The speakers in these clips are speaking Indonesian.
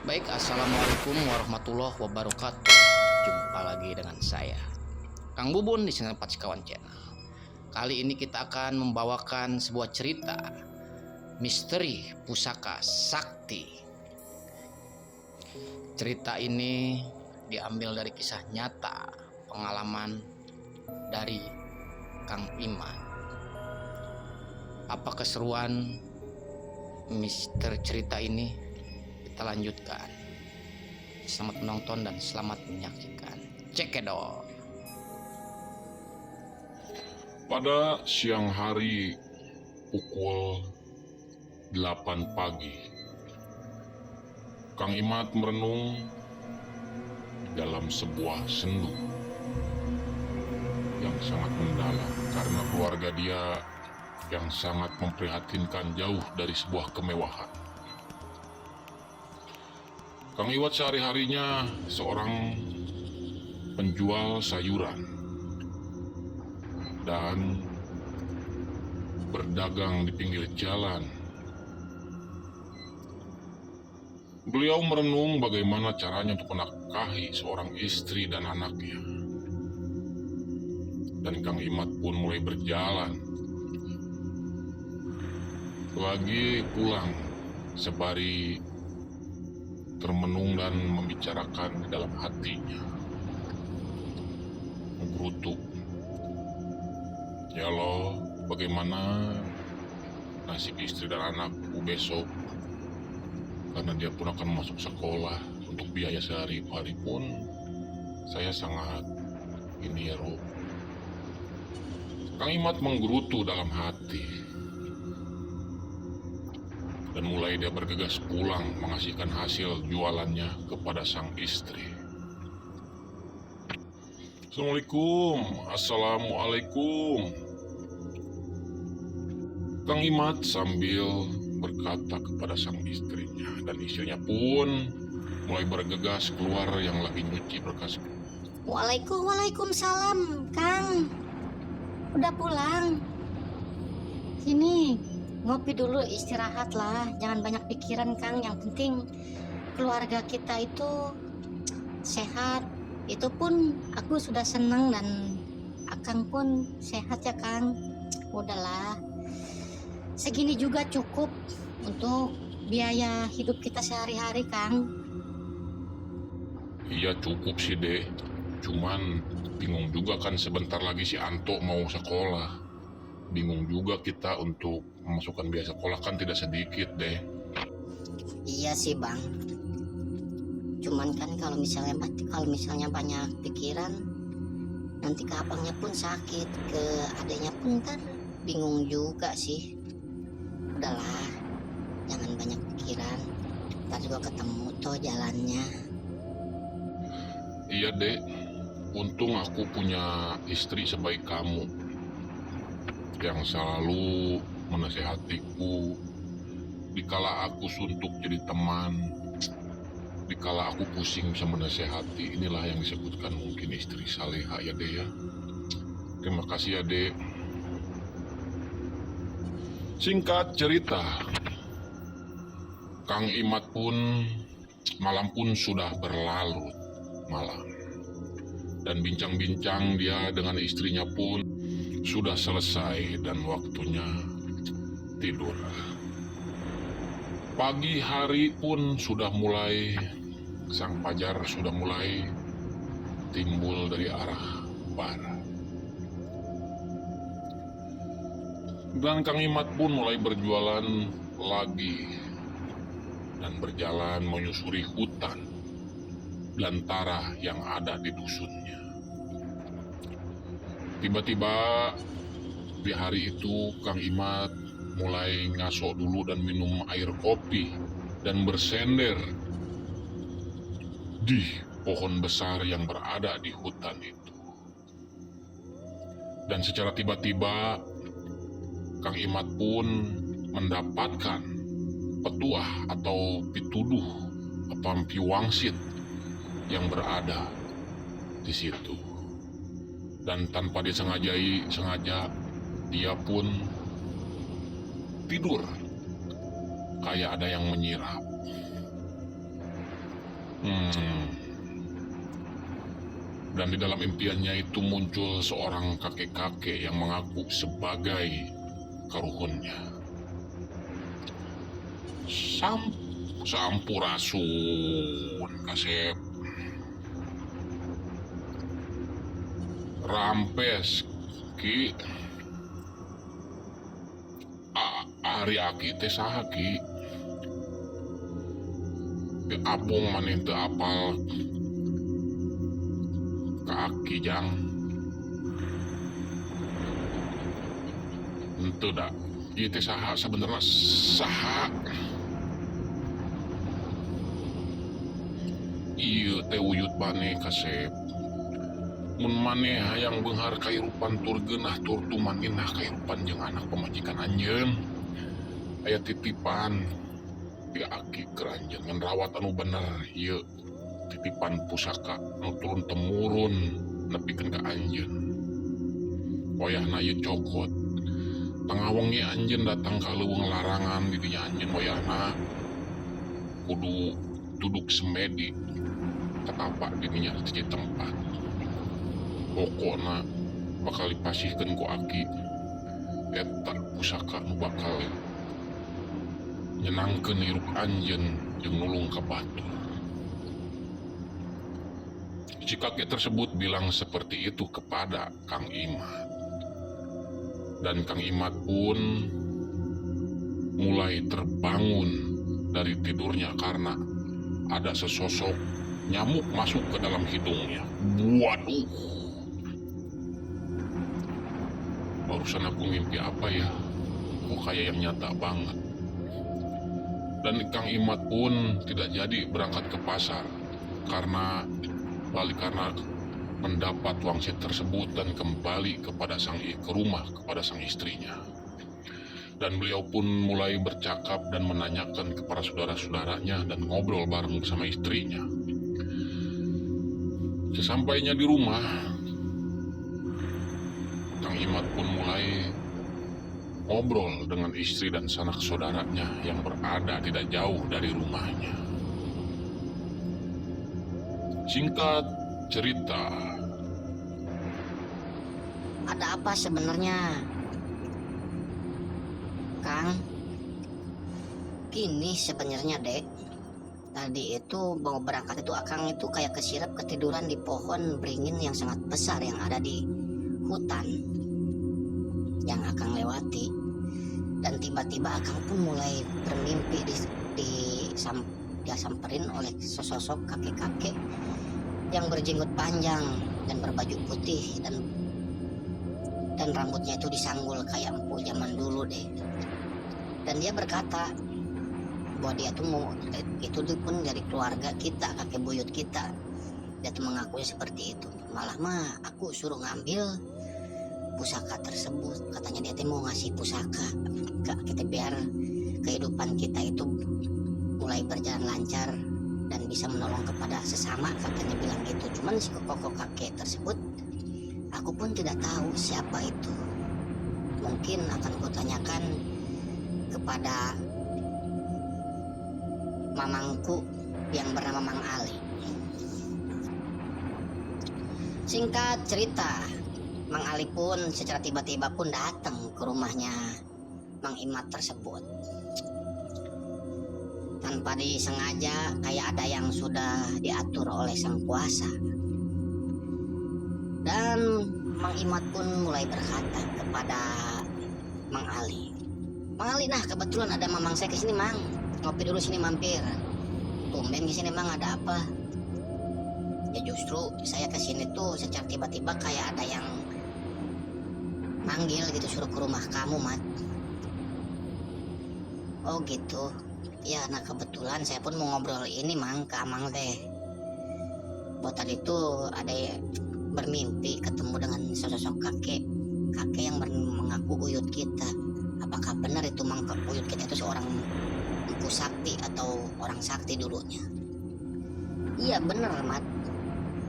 Baik, assalamualaikum warahmatullahi wabarakatuh. Jumpa lagi dengan saya, Kang Bubun di channel Pacikawan Channel. Kali ini kita akan membawakan sebuah cerita misteri pusaka sakti. Cerita ini diambil dari kisah nyata pengalaman dari Kang Iman. Apa keseruan misteri cerita ini? Kita lanjutkan. Selamat menonton dan selamat menyaksikan. Cekidot. Pada siang hari pukul 8 pagi, Kang Imat merenung dalam sebuah sendu yang sangat mendalam karena keluarga dia yang sangat memprihatinkan jauh dari sebuah kemewahan. Kang Iwat sehari-harinya seorang penjual sayuran dan berdagang di pinggir jalan. Beliau merenung bagaimana caranya untuk menafkahi seorang istri dan anaknya. Dan Kang Imat pun mulai berjalan. Lagi pulang sembari termenung dan membicarakan di dalam hatinya. Menggerutuk. Ya Allah, bagaimana nasib istri dan anakku besok? Karena dia pun akan masuk sekolah. Untuk biaya sehari-hari pun saya sangat ini ya Rob. Kang Imat menggerutu dalam hati. Dan mulai dia bergegas pulang mengasihkan hasil jualannya kepada sang istri. Assalamualaikum. Kang Imat sambil berkata kepada sang istrinya, dan istrinya pun mulai bergegas keluar yang lagi nyuci berkas. Waalaikumsalam, Kang. Udah pulang. Sini, ngopi dulu, istirahat lah. Jangan banyak pikiran, Kang. Yang penting keluarga kita itu sehat. Itu pun aku sudah senang dan Akang pun sehat ya, Kang. Udahlah. Segini juga cukup untuk biaya hidup kita sehari-hari, Kang. Iya cukup sih deh, cuman bingung juga kan sebentar lagi si Anto mau sekolah. Bingung juga kita untuk memasukkan biaya sekolah kan tidak sedikit deh. Iya sih, Bang. Cuman kan kalau misalnya banyak pikiran, nanti ke abangnya pun sakit, ke adanya pun ntar bingung juga sih. Udahlah, jangan banyak pikiran. Ntar juga ketemu toh jalannya. Iya dek, untung aku punya istri sebaik kamu yang selalu menasehatiku dikala aku suntuk jadi teman, dikala aku pusing bisa menasehati. Inilah yang disebutkan mungkin istri saleha ya dek ya. Terima kasih ya dek. Singkat cerita, Kang Imat pun malam pun sudah berlarut malam, dan bincang-bincang dia dengan istrinya pun sudah selesai dan waktunya tidur. Pagi hari pun sudah mulai, sang fajar sudah mulai timbul dari arah barat. Dan Kang Imat pun mulai berjualan lagi dan berjalan menyusuri hutan belantara yang ada di dusunnya. Tiba-tiba di hari itu Kang Imat mulai ngasok dulu dan minum air kopi dan bersender di pohon besar yang berada di hutan itu. Dan secara tiba-tiba Kang Imat pun mendapatkan petuah atau pituduh atau piwangsit yang berada di situ. Dan tanpa disengaja dia pun tidur kayak ada yang menyirap. Hmm. Dan di dalam impiannya itu muncul seorang kakek-kakek yang mengaku sebagai karuhunnya. Sampurasun, Kasep. Rampes, Ki. Ari aki teh saha, Ki? Abong maneh teu apal kaki jang. Henteu da. Ieu teh saha sebenarnya saha? Ieu teh wujud maneh, Kasep. Mun maneh hayang beunghar kairupan tur geunah tur tumanginah kairupan jeung anak pamajikan anjeun. Aya titipan ti aki keur anjeun ngan rawat anu bener. Ieu titipan pusaka nu turun temurun nepikeun ka anjeun. Wayahna ieu cokot. Tengah wengi anjeun datang ka leuweung larangan di dinya anjeun wayahna kudu duduk semedi katapak di dinya hiji tempat. Pokokna bakal dipasihkeun ku aki eta pusaka nu bakal nyenangkeun hirup anjeun jeung nulung ka batur. Si kakek tersebut bilang seperti itu kepada Kang Imad. Dan Kang Imad pun mulai terbangun dari tidurnya karena ada sesosok nyamuk masuk ke dalam hidungnya. Waduh. Barusan aku mimpi apa ya? Kok kayak yang nyata banget. Dan Kang Imad pun tidak jadi berangkat ke pasar karena mendapat wangsit tersebut dan kembali ke rumah kepada sang istrinya. Dan beliau pun mulai bercakap dan menanyakan kepada saudara-saudaranya dan ngobrol bareng bersama istrinya. Sesampainya di rumah, Kang Imad pun mulai ngobrol dengan istri dan sanak saudaranya yang berada tidak jauh dari rumahnya. Singkat cerita, Ada apa sebenarnya, Kang? Gini sebenarnya, Dek. Tadi itu mau berangkat itu Akang itu kayak kesirap ketiduran di pohon beringin yang sangat besar yang ada di hutan yang Akang lewati. Dan tiba-tiba Akang pun mulai bermimpi disamperin oleh sesosok kakek-kakek yang berjenggot panjang dan berbaju putih dan rambutnya itu disanggul kayak empu zaman dulu deh. Dan dia berkata bahwa dia tuh pun dari keluarga kita, kakek buyut kita. Dia tuh mengakui seperti itu. Malah mah aku suruh ngambil pusaka tersebut. Katanya dia tuh mau ngasih pusaka ke kita biar kehidupan kita itu mulai berjalan lancar dan bisa menolong kepada sesama, katanya bilang gitu. Cuman si kokok kakek tersebut aku pun tidak tahu siapa itu. Mungkin akan kutanyakan kepada mamangku yang bernama Mang Ali. Singkat cerita, Mang Ali pun secara tiba-tiba pun datang ke rumahnya Mang Imad tersebut. Tanpa disengaja, kayak ada yang sudah diatur oleh sang kuasa. Dan Mang Imad pun mulai berkata kepada Mang Ali, Mang Ali, nah kebetulan ada mamang saya kesini, Mang. Ngopi dulu sini mampir. Tumben kesini, Mang, ada apa? Ya justru saya kesini tuh secara tiba-tiba kayak ada yang manggil gitu, suruh ke rumah kamu, Mat. Oh gitu. Ya, nah kebetulan saya pun mau ngobrol ini, Mang, ke Amang teh. Bahwa tadi tuh ada bermimpi ketemu dengan sosok kakek yang mengaku buyut kita. Apakah benar itu Mang buyut kita itu seorang empu sakti atau orang sakti dulunya? Iya benar, Mat.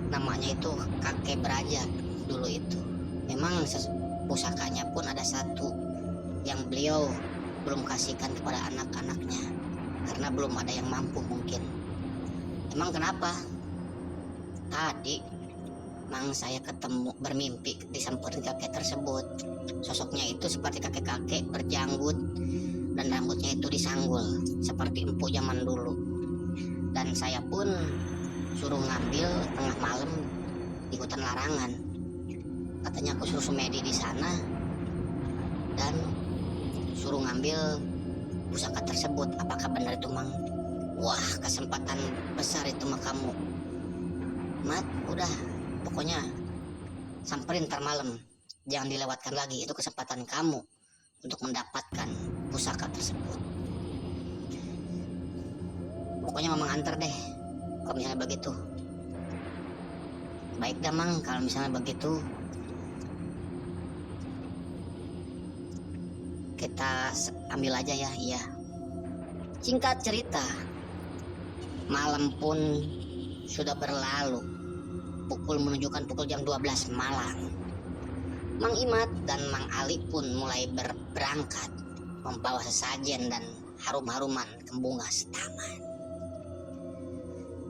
Namanya itu kakek Braja dulu itu. Memang pusakanya pun ada satu yang beliau belum kasihkan kepada anak-anaknya karena belum ada yang mampu mungkin. Emang kenapa? Tadi Mang saya bermimpi disamperin kakek tersebut. Sosoknya itu seperti kakek-kakek berjanggut dan rambutnya itu disanggul seperti empu zaman dulu. Dan saya pun suruh ngambil tengah malam di hutan larangan. Katanya aku suruh semedi di sana dan suruh ngambil pusaka tersebut. Apakah benar itu, Mang? Wah, kesempatan besar itu mah kamu. Mat, udah, pokoknya samperin ntar malam. Jangan dilewatkan lagi, itu kesempatan kamu untuk mendapatkan pusaka tersebut. Pokoknya Mamang antar deh, kalau misalnya begitu. Baik dah, Mang, kalau misalnya begitu. Kita ambil aja ya, iya. Singkat cerita, malam pun sudah berlalu. Menunjukkan pukul jam 12 malam. Mang Imat dan Mang Ali pun mulai berangkat membawa sesajen dan harum-haruman ke bunga setaman.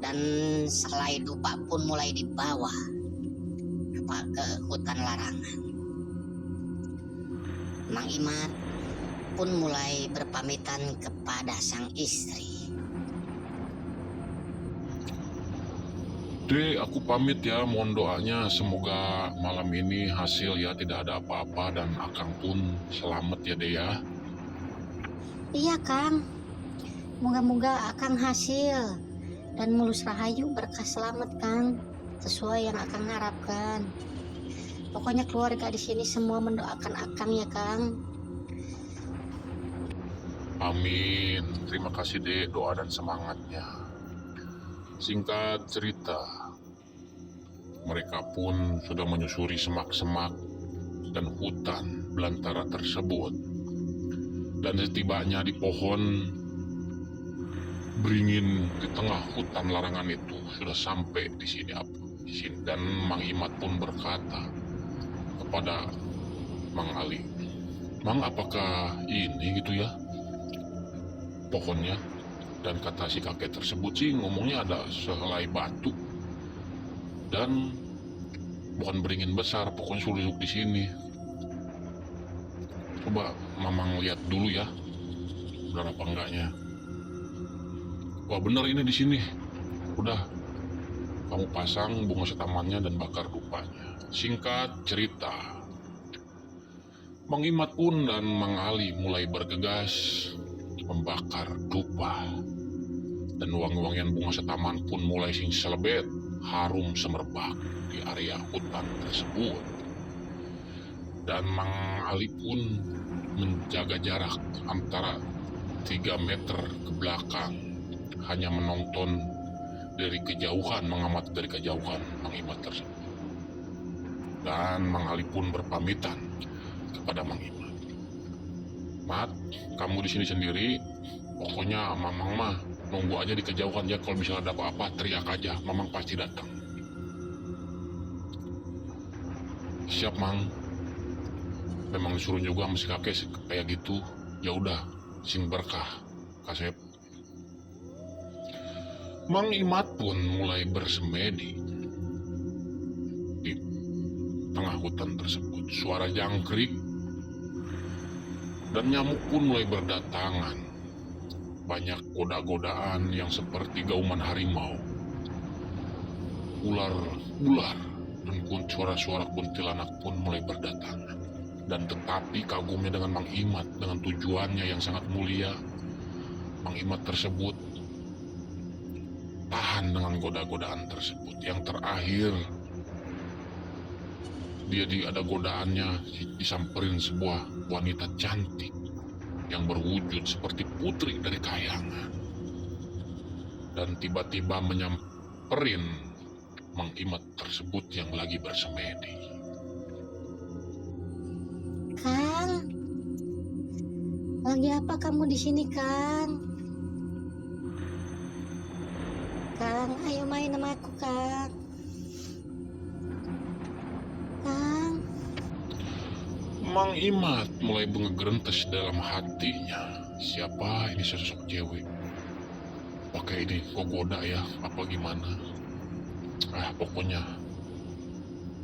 Dan selai dupa pun mulai dibawa ke hutan larangan. Mang Imat pun mulai berpamitan kepada sang istri. Dek, aku pamit ya, mohon doanya semoga malam ini hasil ya, tidak ada apa-apa dan Akang pun selamat ya Dek ya. Iya Kang, moga-moga Akang hasil dan mulus rahayu berkah selamat Kang, sesuai yang Akang harapkan. Pokoknya keluarga di sini semua mendoakan Akang ya Kang. Amin, terima kasih Dek doa dan semangatnya. Singkat cerita, mereka pun sudah menyusuri semak-semak dan hutan belantara tersebut. Dan setibanya di pohon beringin di tengah hutan larangan itu sudah sampai di sini. Dan Mang Imat pun berkata kepada Mang Ali, "Mang, apakah ini gitu ya pohonnya?" Dan kata si kakek tersebut sih ngomongnya ada sehelai batu dan pohon beringin besar, pokoknya suruh duduk di sini. Coba Mamang lihat dulu ya, benar apa enggaknya. Wah bener ini di sini. Udah, kamu pasang bunga setamannya dan bakar dupanya. Singkat cerita, Mang Imat pun dan Mang Ali mulai bergegas membakar dupa. Dan wangi-wangian bunga setaman pun mulai sing selebet, harum semerbak di area hutan tersebut. Dan Mang Ali pun menjaga jarak antara 3 meter ke belakang, hanya menonton dari kejauhan, mengamati dari kejauhan Mang Imat tersebut. Dan Mang Ali pun berpamitan kepada Mang Imat, "Mat, kamu di sini sendiri, pokoknya Mamang mah nunggu aja di kejauhan ya, kalau misalnya ada apa-apa teriak aja, Mamang pasti datang." "Siap Mang." Memang disuruh juga sama si kakek kayak gitu. Ya udah, sing berkah, Kasep. Mang Imat pun mulai bersemedi di tengah hutan tersebut. Suara jangkrik dan nyamuk pun mulai berdatangan. Banyak goda-godaan yang seperti gauman harimau, ular dan suara-suara kuntilanak pun mulai berdatangan. Dan tetapi kagumnya dengan Mang Imat, dengan tujuannya yang sangat mulia, Mang Imat tersebut tahan dengan goda-godaan tersebut. Yang terakhir, ada godaannya disamperin sebuah wanita cantik yang berwujud seperti putri dari kayangan. Dan tiba-tiba menyamperin Mang Imat tersebut yang lagi bersemedi. Kang, lagi apa kamu di sini, Kang? Kang, ayo main sama aku, Kang. Kang, Mang Imat mulai ngegerentes dalam hatinya. Siapa ini sosok cewek pakai ini kok goda ya, apa gimana? Pokoknya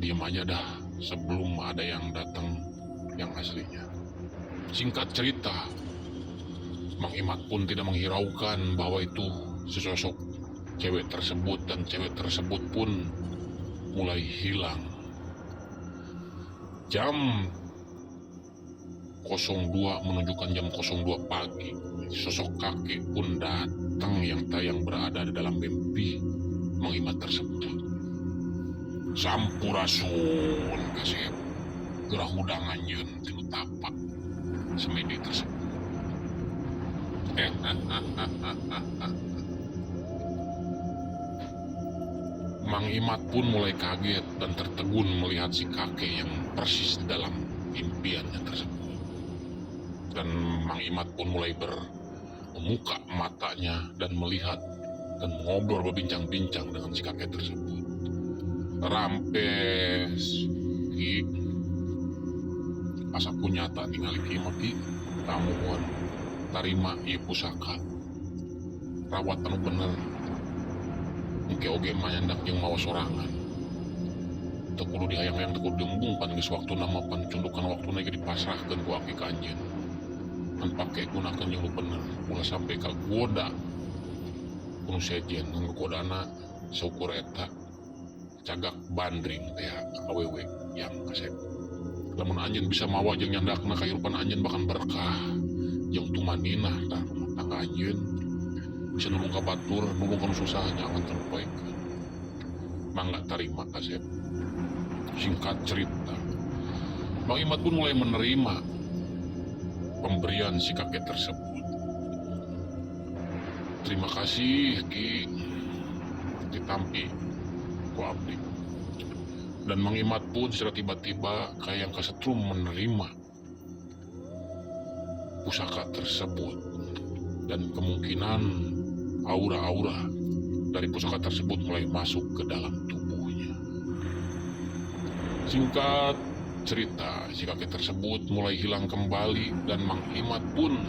diam aja dah sebelum ada yang datang yang aslinya. Singkat cerita, Mang Imat pun tidak menghiraukan bahwa itu sesosok cewek tersebut, dan cewek tersebut pun mulai hilang. Jam 02 menunjukkan jam 02 pagi. Sosok kakek pun datang yang tayang berada di dalam mimpi Mang Imat tersebut. Sampurasun kasep gerah hudangan yeun tilu tapak semedi tersebut. Mang Imat pun mulai kaget dan tertegun melihat si kakek yang persis dalam impiannya tersebut. Dan Mang Imat pun mulai membuka matanya dan melihat dan ngobrol berbincang-bincang dengan si kakek tersebut. Rampes ki asa kunyata ningali kieu mah ki tamuan tarima ieu pusaka rawat anu bener engke oge manyandak jeung mawa sorangan teu kudu dihayang-hayang teu kudu dembung pan geus waktuna mah pan cundukan waktuna ge dipasrahkeun ku aki ka anjeun pan pake gunakeun jeung nu bener ulah sampe kagoda kudu sejen nu godana saukur eta cagak bandring teh awewe yang kasep. Lamun anjeun bisa mawa jeung nyandakna kahirupan anjeun bahkan berkah jeung tumaninah tah rumah tangga anjeun bisa nulung ka batur, nulung ka nu susah nyaman terbaikeun. Mangga tarima kasep. Singkat cerita, Mang Imat pun mulai menerima pemberian si kakek tersebut. Terima kasih Ki ditampi ku abdi. Dan Mang Imat pun secara tiba-tiba kayak yang kesetrum menerima pusaka tersebut, dan kemungkinan aura-aura dari pusaka tersebut mulai masuk ke dalam tubuhnya. Singkat cerita, si kakek tersebut mulai hilang kembali dan Mang Imat pun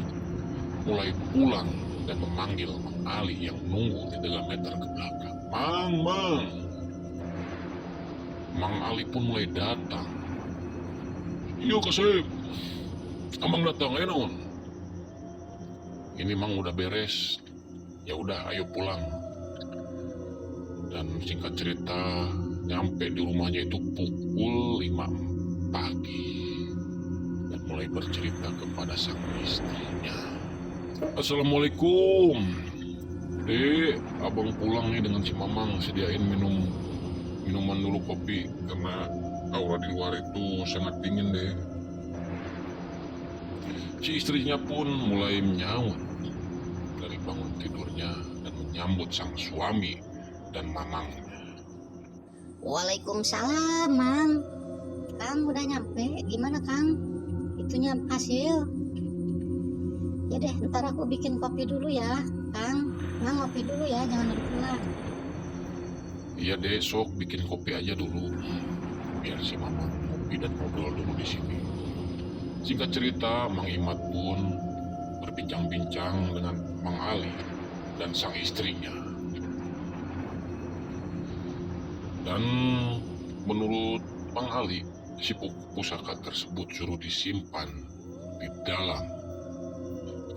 mulai pulang dan memanggil Mang Ali yang menunggu di 3 meter ke belakang. Mang. Mang Ali pun mulai datang. Iya kasep, abang datang ya non. Ini Mang udah beres. Ya udah, ayo pulang. Dan singkat cerita, nyampe di rumahnya itu pukul 5 pagi dan mulai bercerita kepada sang istrinya. Assalamualaikum. Abang pulang nih dengan si Mamang, sediain minuman dulu, kopi, karena aura di luar itu sangat dingin deh. Si istrinya pun mulai menyaut dari bangun tidurnya dan menyambut sang suami dan mamangnya. Waalaikumsalam, Mang. Kang udah nyampe, gimana Kang? Itunya hasil. Ya deh, ntar aku bikin kopi dulu ya, Kang. Mang ngopi dulu ya, jangan dulu pulang. Iya deh, sok bikin kopi aja dulu, biar si Mamang ngopi dan ngobrol dulu di sini. Singkat cerita, Mang Imat pun berbincang-bincang dengan Mang Ali dan sang istrinya. Dan menurut Mang Ali, si pusaka tersebut suruh disimpan di dalam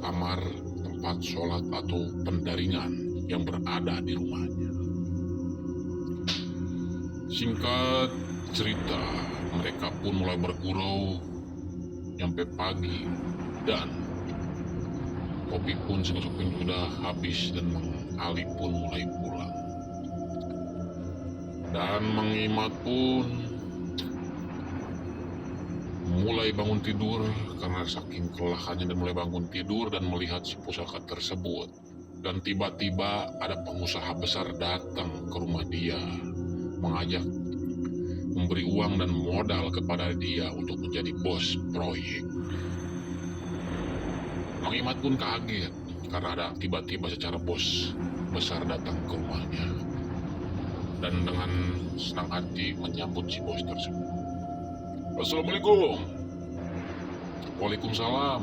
kamar tempat sholat atau pendaringan yang berada di rumahnya. Singkat cerita, mereka pun mulai bergurau sampai pagi dan kopi pun sudah habis dan Mang Ali pun mulai pulang. Dan Mang Imat pun mulai bangun tidur karena saking kelelahannya, dan mulai bangun tidur dan melihat si pusaka tersebut. Dan tiba-tiba ada pengusaha besar datang ke rumah dia, mengajak memberi uang dan modal kepada dia untuk menjadi bos proyek. Mang Imat pun kaget karena ada tiba-tiba secara bos besar datang ke rumahnya dan dengan senang hati menyambut si bos tersebut. Assalamualaikum. Waalaikumsalam.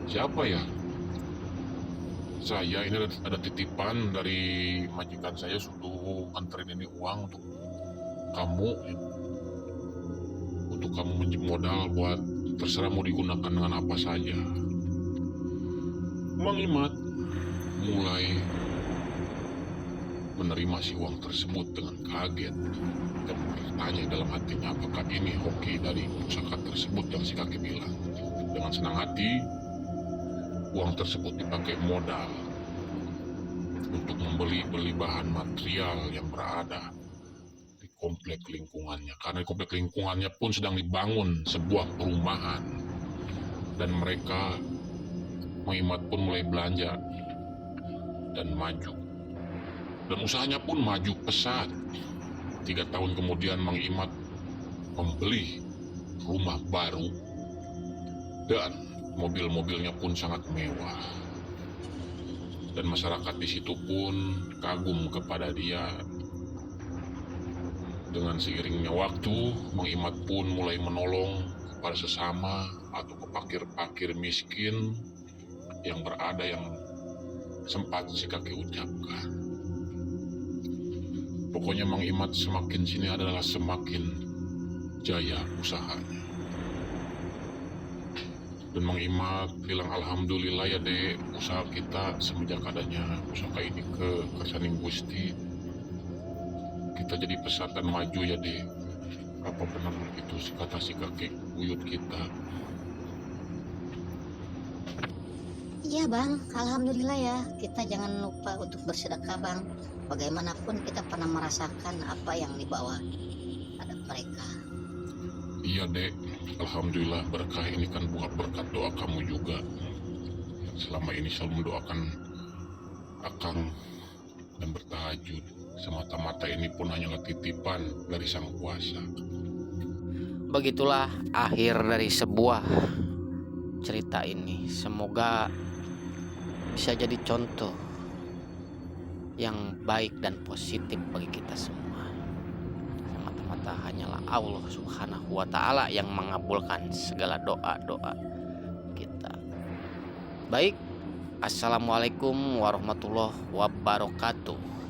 Siapa ya? Saya ini ada titipan dari majikan saya, suruh anterin ini uang kamu untuk kamu minjem modal buat terserah mau digunakan dengan apa saja. Mang Imat mulai menerima si uang tersebut dengan kaget dan bertanya dalam hatinya apakah ini hoki dari pusaka tersebut yang si kakek bilang. Dengan senang hati, uang tersebut dipakai modal untuk membeli bahan material yang berada di komplek lingkungannya. Karena di komplek lingkungannya pun sedang dibangun sebuah perumahan. Dan mereka, Mang Imat pun mulai belanja dan maju. Dan usahanya pun maju pesat. 3 tahun kemudian Mang Imat membeli rumah baru dan mobil-mobilnya pun sangat mewah. Dan masyarakat di situ pun kagum kepada dia. Dengan seiringnya waktu, Mang Imat pun mulai menolong kepada sesama atau ke pakir-pakir miskin yang berada yang sempat si kakek ucapkan. Pokoknya Mang Imat semakin sini adalah semakin jaya usahanya. Dan Mang Imat bilang alhamdulillah ya dek, usaha kita semenjak adanya usaha ini ke Kersaning Gusti, kita jadi pesat dan maju ya dek. Apa benar itu kata si kakek buyut kita? Iya bang, alhamdulillah ya. Kita jangan lupa untuk bersedekah bang. Bagaimanapun kita pernah merasakan apa yang dibawa ada mereka. Iya dek, alhamdulillah berkah ini kan buat berkat doa kamu juga. Selama ini selalu mendoakan akang dan bertahajud. Semata-mata ini pun hanyalah titipan dari Sang Kuasa. Begitulah akhir dari sebuah cerita ini. Semoga bisa jadi contoh yang baik dan positif bagi kita semua. Semata-mata hanyalah Allah Subhanahu wa Ta'ala yang mengabulkan segala doa-doa kita. Baik, assalamualaikum warahmatullahi wabarakatuh.